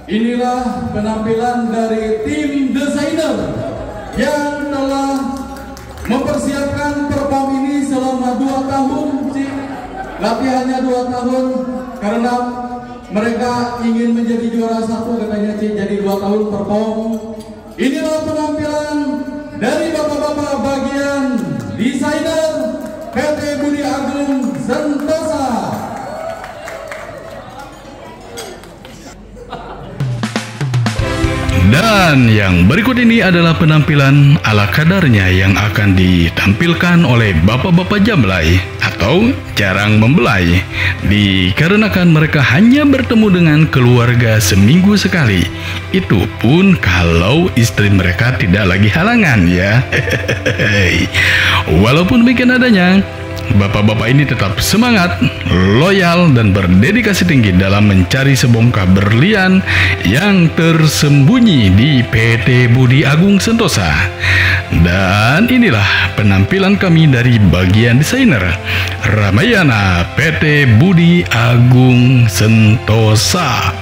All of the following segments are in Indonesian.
Inilah penampilan dari tim desainer yang telah mempersiapkan perform ini selama 2 tahun, Cik. Latihannya 2 tahun karena mereka ingin menjadi juara 1 katanya, Cik. Jadi 2 tahun perform. Inilah penampilan dari bapak-bapak bagian desainer PT Budi Agung Sentosa. Dan yang berikut ini adalah penampilan ala kadarnya yang akan ditampilkan oleh bapak-bapak Jablay atau jarang membelai, dikarenakan mereka hanya bertemu dengan keluarga seminggu sekali. Itu pun kalau istri mereka tidak lagi halangan ya. Walaupun demikian adanya, bapak-bapak ini tetap semangat, loyal, dan berdedikasi tinggi dalam mencari sebongkah berlian yang tersembunyi di PT Budi Agung Sentosa. Dan inilah penampilan kami dari bagian desainer Ramayana PT Budi Agung Sentosa.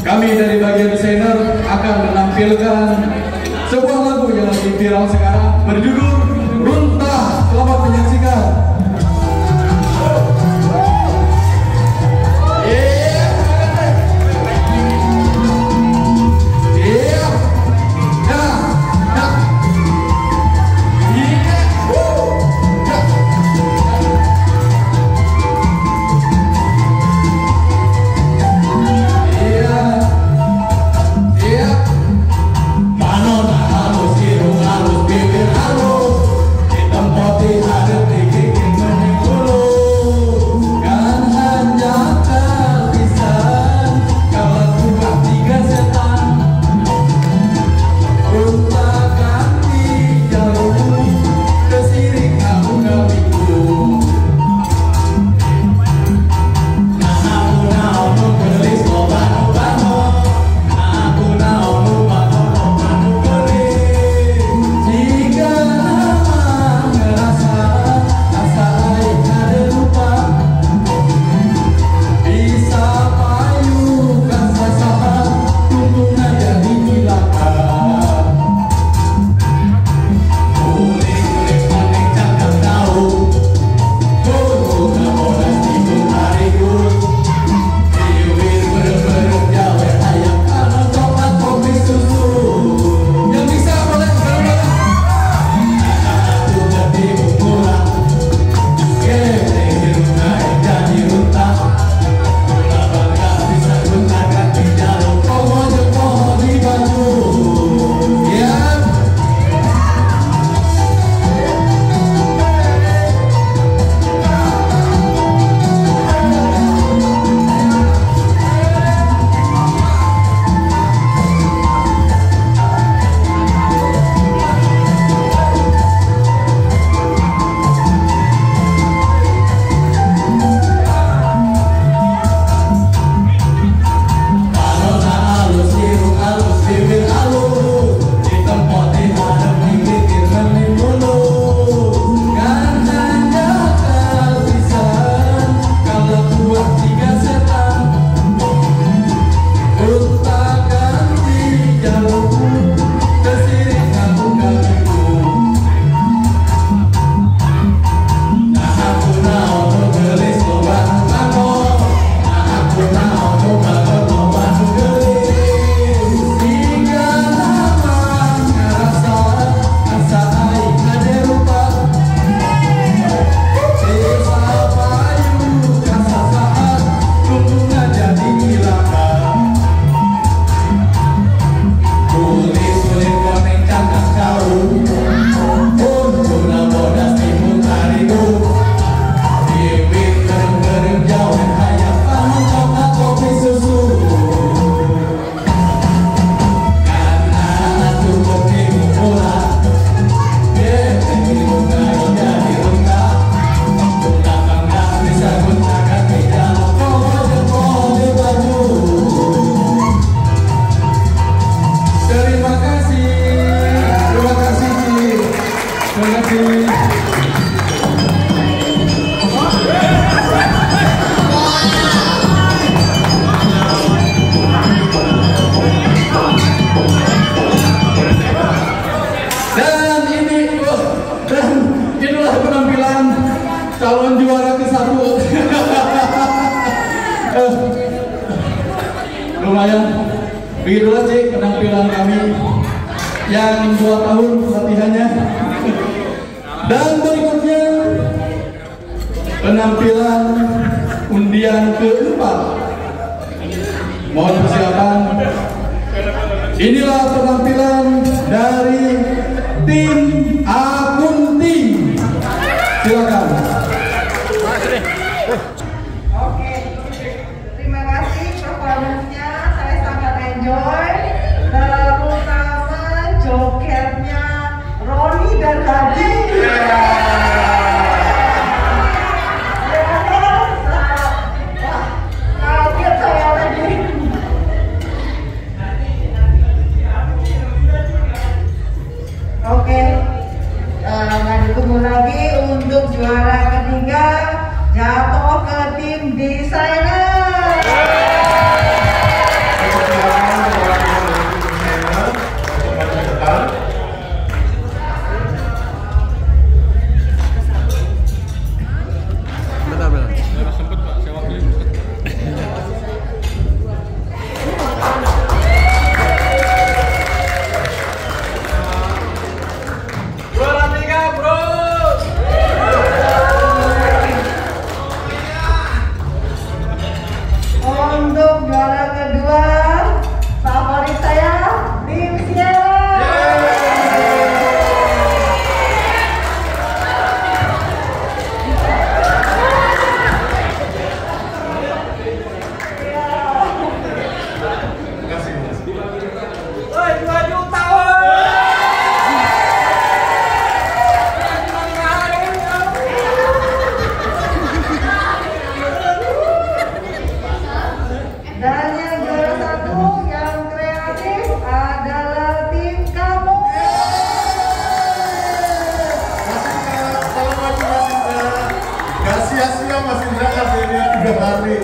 Kami dari bagian desainer akan menampilkan sebuah lagu yang lagi viral sekarang berjudul Runtah. Selamat menyaksikan. Halus, hidung halus, bibir halus, hitam putih ada tinggi. Terima kasih. Dan inilah penampilan calon juara ke-1. Lumayan. Begitulah sih penampilan kami yang 2 tahun latihannya. Dan berikutnya penampilan undian ke-4. Mohon persiapan. Inilah penampilan dari tim Akunting. Silakan. Oke, terima kasih performance-nya, saya sangat enjoy, terutama jogetnya Roni dan Hadi. Kaget saya lagi. Oke, nggak ditunggu lagi untuk juara ketiga jatuh ke tim desainer. Untuk juara kedua, favorit saya, tim Sierra. Woi, 2 juta. Dan yang juara 1 yang kreatif adalah tim kamu. Gak sia-sia Mas Indra, karena 3 hari.